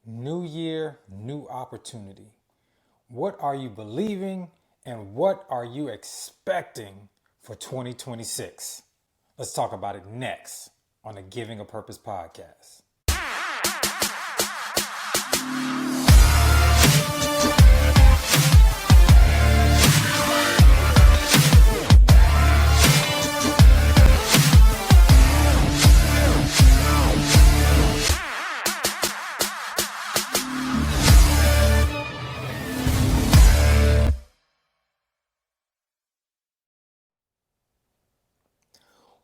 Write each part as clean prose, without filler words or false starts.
New year, new opportunity. What are you believing and what are you expecting for 2026? Let's talk about it next on the Giving a Purpose podcast.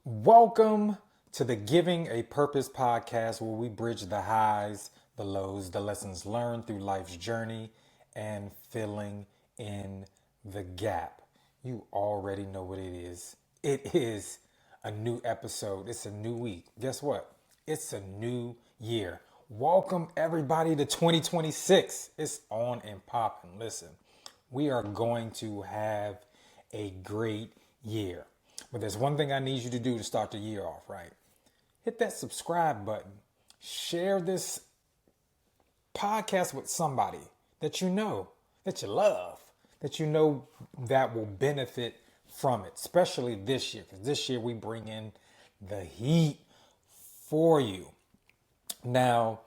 Welcome to the Giving a Purpose podcast, where we bridge the highs, the lows, the lessons learned through life's journey, and filling in the gap. You already know what it is. It is a new episode. It's a new week. Guess what? It's a new year. Welcome everybody to 2026. It's on and popping. Listen, we are going to have a great year. But there's one thing I need you to do to start the year off, right? Hit that subscribe button. Share this podcast with somebody that you know, that you love, that you know that will benefit from it, especially this year. Because this year we bring in the heat for you. Now,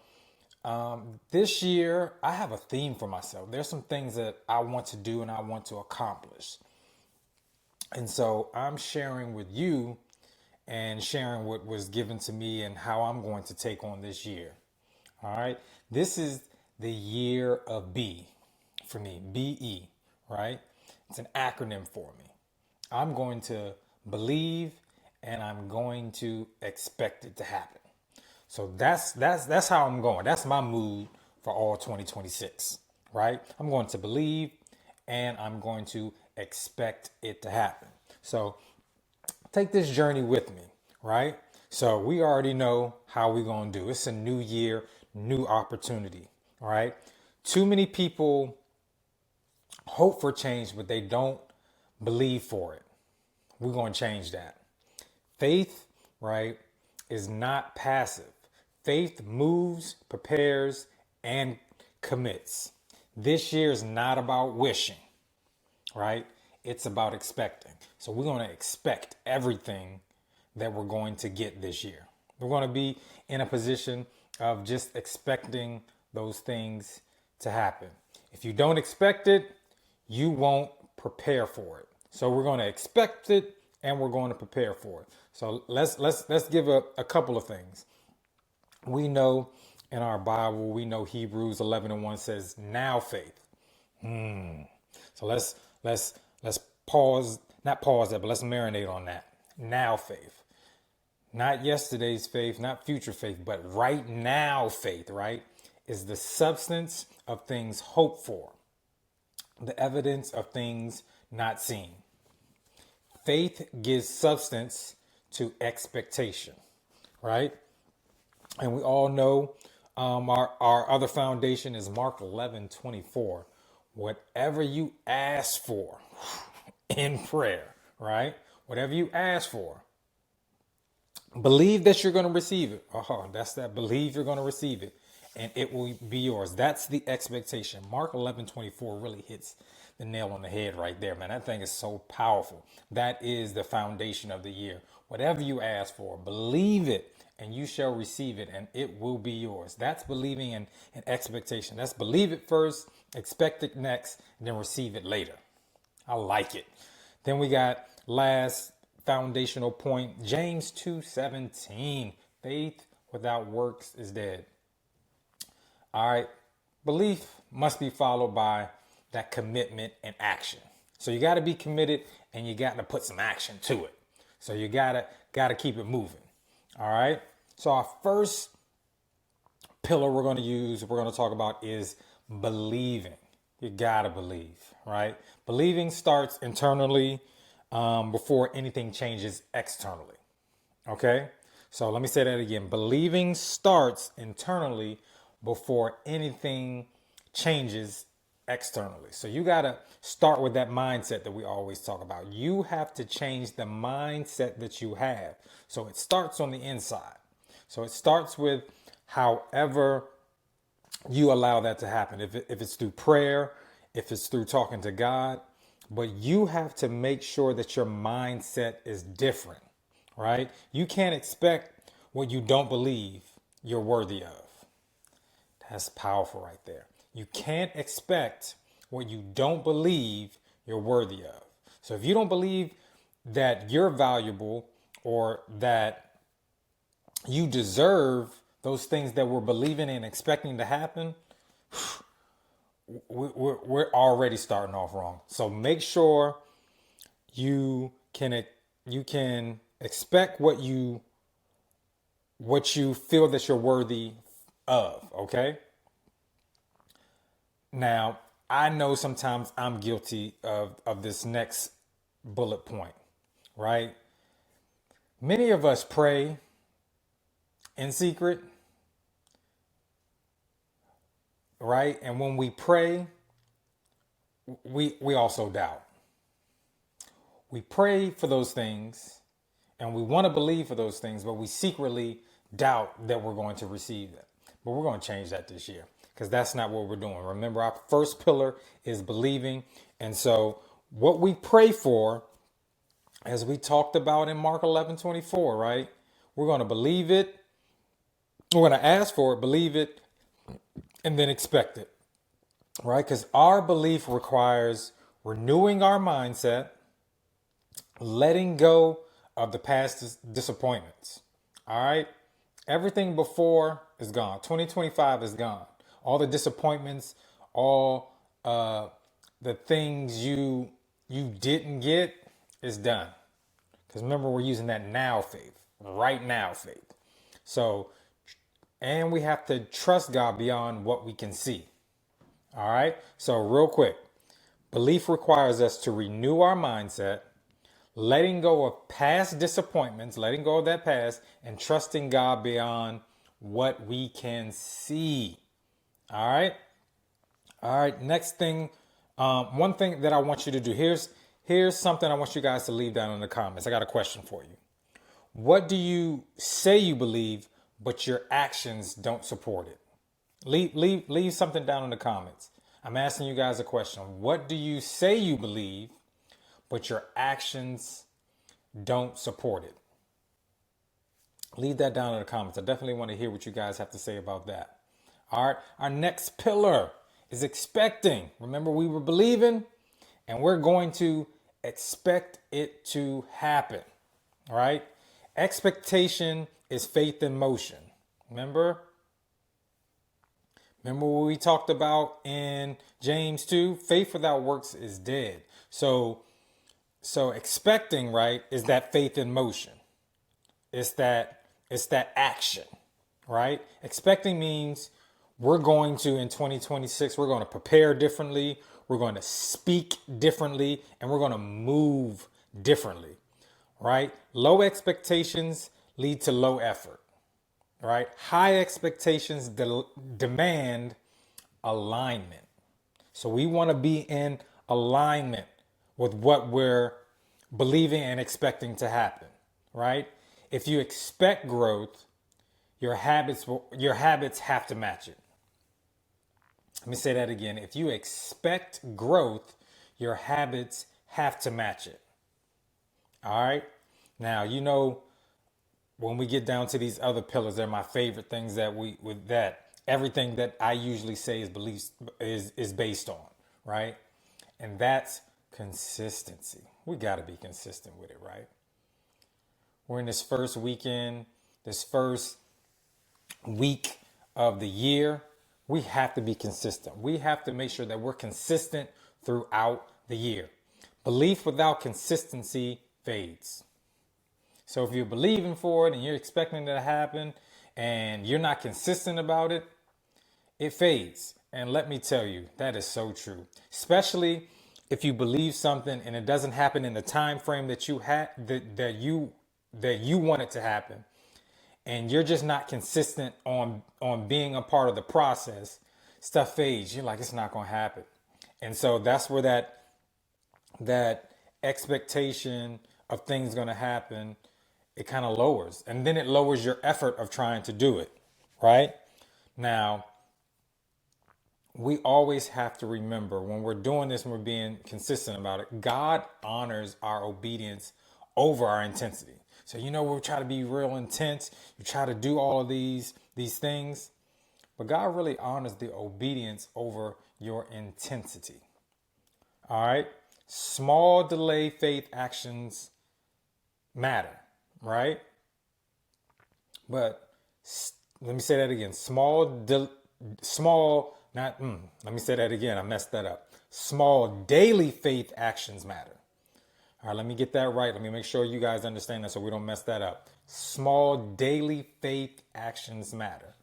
this year I have a theme for myself. There's some things that I want to do and I want to accomplish. And so I'm sharing with you and sharing what was given to me and how I'm going to take on this year. All right. This is the year of B for me, BE, right? It's an acronym for me. I'm going to believe and I'm going to expect it to happen. So that's how I'm going. That's my mood for all 2026, right? I'm going to believe and I'm going to expect it to happen. So take this journey with me, right? So we already know how we're going to do. It's a new year, new opportunity, all right? Too many people hope for change, but they don't believe for it. We're going to change that. Faith, right, is not passive. Faith moves, prepares, and commits. This year is not about wishing, right? It's about expecting. So we're going to expect everything that we're going to get this year. We're going to be in a position of just expecting those things to happen. If you don't expect it, you won't prepare for it. So we're going to expect it and we're going to prepare for it. So let's give a couple of things. We know in our Bible, we know Hebrews 11:1 says, now faith. So let's pause, not pause that, but let's marinate on that. Now faith. Not yesterday's faith, not future faith, but right now faith, right? Is the substance of things hoped for, the evidence of things not seen. Faith gives substance to expectation, right? And we all know our other foundation is Mark 11:24. Whatever you ask for in prayer, right? Whatever you ask for, believe that you're going to receive it. That's that. Believe you're going to receive it and it will be yours. That's the expectation. Mark 11:24 really hits the nail on the head right there, man. That thing is so powerful. That is the foundation of the year. Whatever you ask for, believe it and you shall receive it and it will be yours. That's believing and expectation. That's believe it first, expect it next, and then receive it later. I like it. Then we got last foundational point, James 2:17. Faith without works is dead. All right. Belief must be followed by that commitment and action. So you got to be committed and you got to put some action to it. So you got to keep it moving. All right. So our first pillar we're going to talk about is believing. You got to believe, right? Believing starts internally before anything changes externally. Okay. So let me say that again. Believing starts internally before anything changes externally. So you got to start with that mindset that we always talk about. You have to change the mindset that you have. So it starts on the inside. So it starts with however you allow that to happen. If it's through prayer, if it's through talking to God, but you have to make sure that your mindset is different, right? You can't expect what you don't believe you're worthy of. That's powerful right there. You can't expect what you don't believe you're worthy of. So if you don't believe that you're valuable or that you deserve those things that we're believing and expecting to happen, we're already starting off wrong. So make sure you can you can expect what you feel that you're worthy of. Okay. Now I know sometimes I'm guilty of this next bullet point, right? Many of us pray in secret, right? And when we pray, we also doubt. We pray for those things and we want to believe for those things, but we secretly doubt that we're going to receive them. But we're going to change that this year because that's not what we're doing. Remember, our first pillar is believing. And so what we pray for, as we talked about in Mark 11:24, right? We're going to believe it. We're going to ask for it, believe it, and then expect it, right? Because our belief requires renewing our mindset, letting go of the past disappointments. All right. Everything before is gone. 2025 is gone. All the disappointments, all the things you didn't get is done. Because remember, we're using that now faith, right now faith. So, and we have to trust God beyond what we can see. All right. So, real quick, belief requires us to renew our mindset, letting go of past disappointments, letting go of that past, and trusting God beyond what we can see. All right. All right. Next thing, one thing that I want you to do. Here's something I want you guys to leave down in the comments. I got a question for you. What do you say you believe, but your actions don't support it? Leave something down in the comments. I'm asking you guys a question. What do you say you believe, but your actions don't support it? Leave that down in the comments. I definitely want to hear what you guys have to say about that. All right. Our next pillar is expecting. Remember, we were believing, and we're going to expect it to happen. All right. Expectation is faith in motion. Remember? Remember what we talked about in James 2? Faith without works is dead. So expecting, right, is that faith in motion. It's that action, right? Expecting means we're going to, in 2026, we're going to prepare differently, we're going to speak differently, and we're going to move differently, right? Low expectations lead to low effort, right? High expectations demand alignment. So we want to be in alignment with what we're believing and expecting to happen, right? If you expect growth, your habits have to match it. Let me say that again. If you expect growth, your habits have to match it. All right? Now, when we get down to these other pillars, they're my favorite things that everything that I usually say is beliefs is based on, right? And that's consistency. We got to be consistent with it, right? We're in this first weekend, this first week of the year. We have to be consistent. We have to make sure that we're consistent throughout the year. Belief without consistency fades. So if you're believing for it and you're expecting it to happen and you're not consistent about it, it fades. And let me tell you, that is so true. Especially if you believe something and it doesn't happen in the time frame that you had that you want it to happen, and you're just not consistent on being a part of the process, stuff fades. You're like, it's not going to happen. And so that's where that expectation of things going to happen, it kind of lowers. And then it lowers your effort of trying to do it, right? Now, we always have to remember when we're doing this and we're being consistent about it, God honors our obedience over our intensity. So, we try to be real intense. You try to do all of these things, but God really honors the obedience over your intensity. All right. Small delay faith actions matter, right? But let me say that again. Let me say that again. I messed that up. Small daily faith actions matter. All right, let me get that right. Let me make sure you guys understand that so we don't mess that up. Small daily faith actions matter.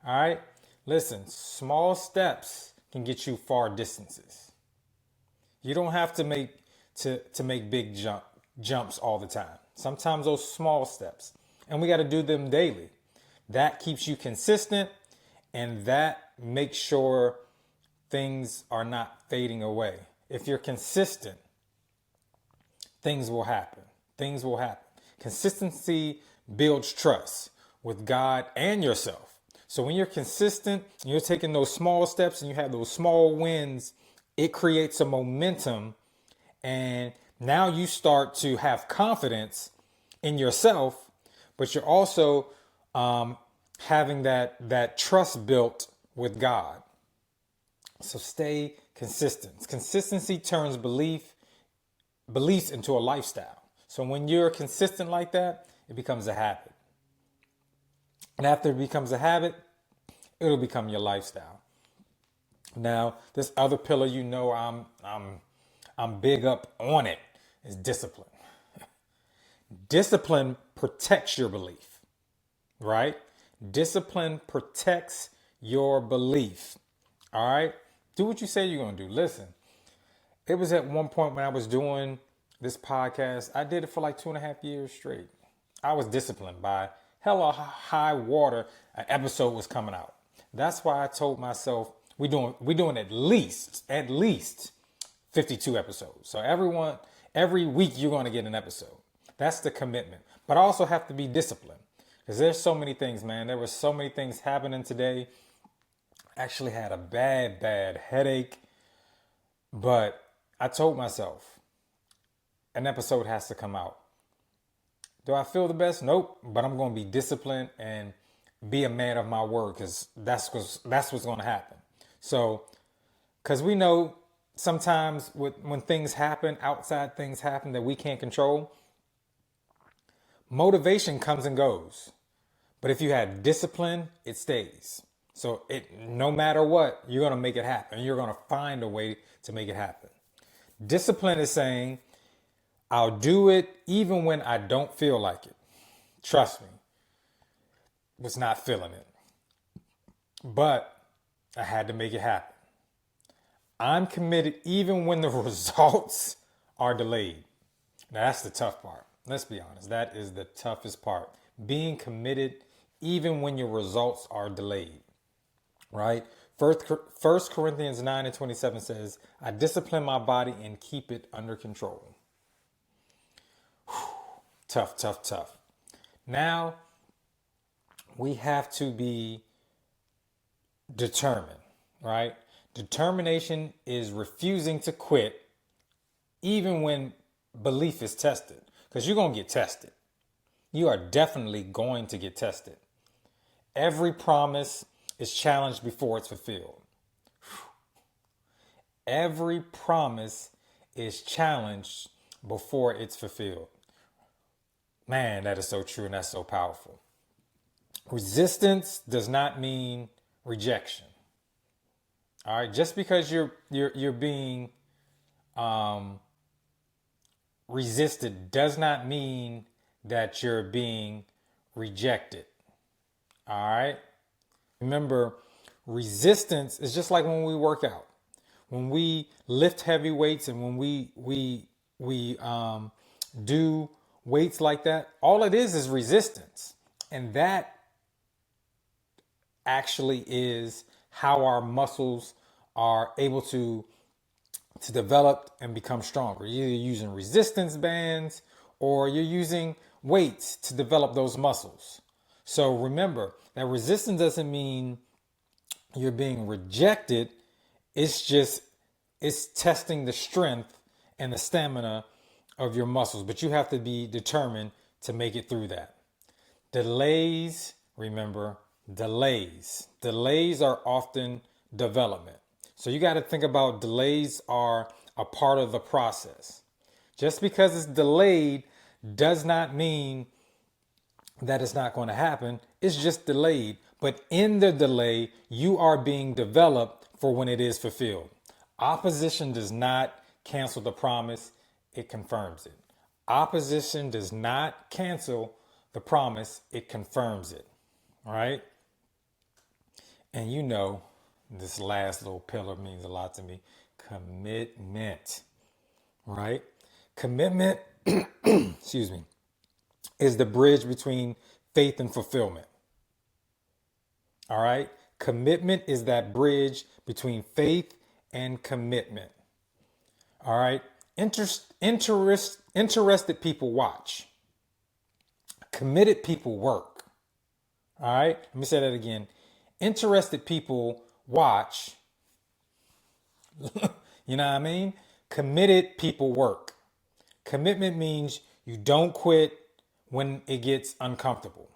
All right. Listen, small steps can get you far distances. You don't have to make big jumps all the time. Sometimes those small steps, and we got to do them daily. That keeps you consistent, and that makes sure things are not fading away. If you're consistent, things will happen. Things will happen. Consistency builds trust with God and yourself. So when you're consistent, you're taking those small steps and you have those small wins, it creates a momentum. And now you start to have confidence in yourself, but you're also having that trust built with God. So stay consistent. Consistency turns beliefs into a lifestyle. So when you're consistent like that, it becomes a habit. And after it becomes a habit, it'll become your lifestyle. Now, this other pillar, I'm big up on it, is discipline. Discipline protects your belief, right? Discipline protects your belief. All right? Do what you say you're going to do. Listen, it was at one point when I was doing this podcast, I did it for like 2.5 years straight. I was disciplined by hella high water. An episode was coming out. That's why I told myself we're doing at least 52 episodes. So every week you're going to get an episode. That's the commitment. But I also have to be disciplined because there's so many things, man. There were so many things happening today. I actually had a bad headache, but I told myself an episode has to come out. Do I feel the best? Nope. But I'm going to be disciplined and be a man of my word because that's what's going to happen. So, because we know sometimes when things happen, outside things happen that we can't control, motivation comes and goes. But if you have discipline, it stays. So no matter what, you're going to make it happen. You're going to find a way to make it happen. Discipline is saying, I'll do it even when I don't feel like it. Trust me, was not feeling it. But I had to make it happen. I'm committed even when the results are delayed. Now that's the tough part. Let's be honest. That is the toughest part. Being committed even when your results are delayed. Right? 1 Corinthians 9:27 says, I discipline my body and keep it under control. Whew. Tough. Now, we have to be determined, right? Determination is refusing to quit even when belief is tested, because you're going to get tested. You are definitely going to get tested. Every promise is challenged before it's fulfilled. Every promise is challenged before it's fulfilled. Man, that is so true and that's so powerful. Resistance does not mean rejection. All right, just because you're being resisted does not mean that you're being rejected. All right. Remember, resistance is just like when we work out, when we lift heavy weights, and when we do weights like that. All it is resistance, and that actually is how our muscles are able to develop and become stronger. You're either using resistance bands or you're using weights to develop those muscles. So remember that resistance doesn't mean you're being rejected. It's just, it's testing the strength and the stamina of your muscles, but you have to be determined to make it through that. Delays, remember, delays are often development. So you got to think about delays are a part of the process. Just because it's delayed does not mean that it's not going to happen. It's just delayed. But in the delay, you are being developed for when it is fulfilled. Opposition does not cancel the promise, it confirms it. Opposition does not cancel the promise, it confirms it. All right. And you know, this last little pillar means a lot to me. Commitment. Right? Commitment, excuse me, is the bridge between faith and fulfillment. All right? Commitment is that bridge between faith and commitment. All right? Interested people watch. Committed people work. All right? Let me say that again. Interested people watch. You know what I mean? Committed people work. Commitment means you don't quit when it gets uncomfortable.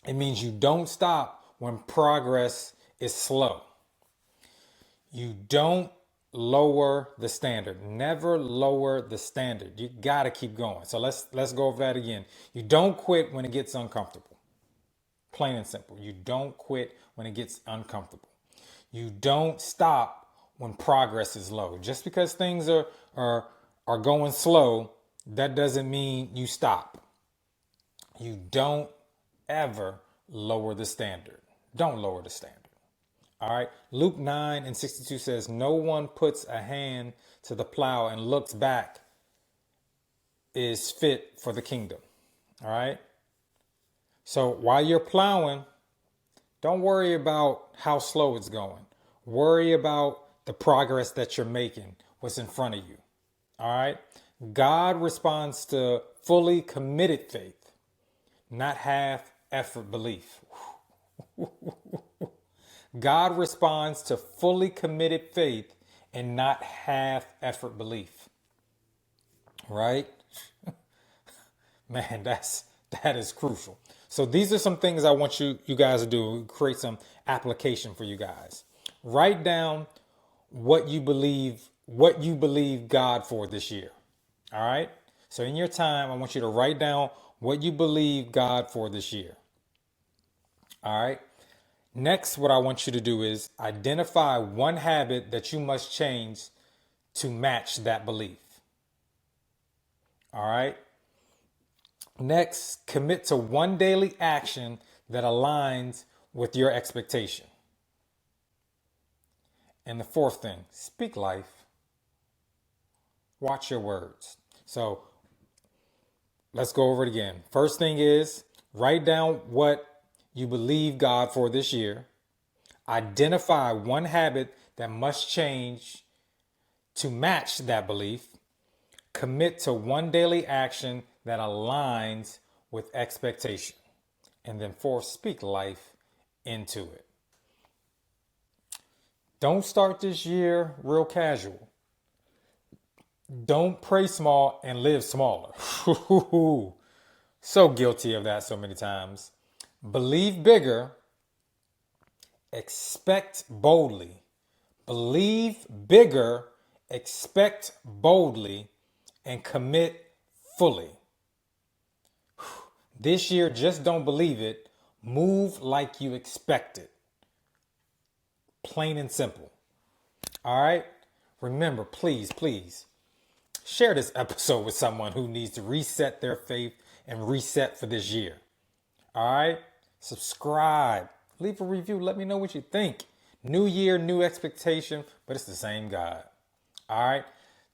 It means you don't stop when progress is slow. You don't lower the standard. Never lower the standard. You got to keep going. So let's go over that again. You don't quit when it gets uncomfortable. Plain and simple. You don't quit when it gets uncomfortable. You don't stop when progress is low. Just because things are going slow, that doesn't mean you stop. You don't ever lower the standard. Don't lower the standard. All right. Luke 9:62 says, no one puts a hand to the plow and looks back is fit for the kingdom. All right. So while you're plowing, don't worry about how slow it's going. Worry about the progress that you're making, what's in front of you. All right. God responds to fully committed faith, not half effort belief. God responds to fully committed faith and not half effort belief. Right? Man, that is crucial. So these are some things I want you guys to do. Create some application for you guys. Write down what you believe God for this year. All right? So in your time, I want you to write down what you believe God for this year. All right? Next, what I want you to do is identify one habit that you must change to match that belief. All right? Next, commit to one daily action that aligns with your expectation. And the fourth thing, speak life. Watch your words. So let's go over it again. First thing is write down what you believe God for this year. Identify one habit that must change to match that belief. Commit to one daily action that aligns with expectation. And then fourth, speak life into it. Don't start this year real casual. Don't pray small and live smaller. So guilty of that so many times. Believe bigger. Expect boldly. Believe bigger. Expect boldly. And commit fully. This year, just don't believe it. Move like you expect it. Plain and simple. All right? Remember, please, share this episode with someone who needs to reset their faith and reset for this year. All right? Subscribe. Leave a review. Let me know what you think. New year, new expectation, but it's the same God. All right?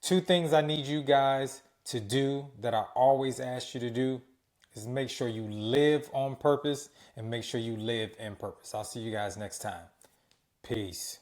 2 things I need you guys to do that I always ask you to do is make sure you live on purpose and make sure you live in purpose. I'll see you guys next time. Peace.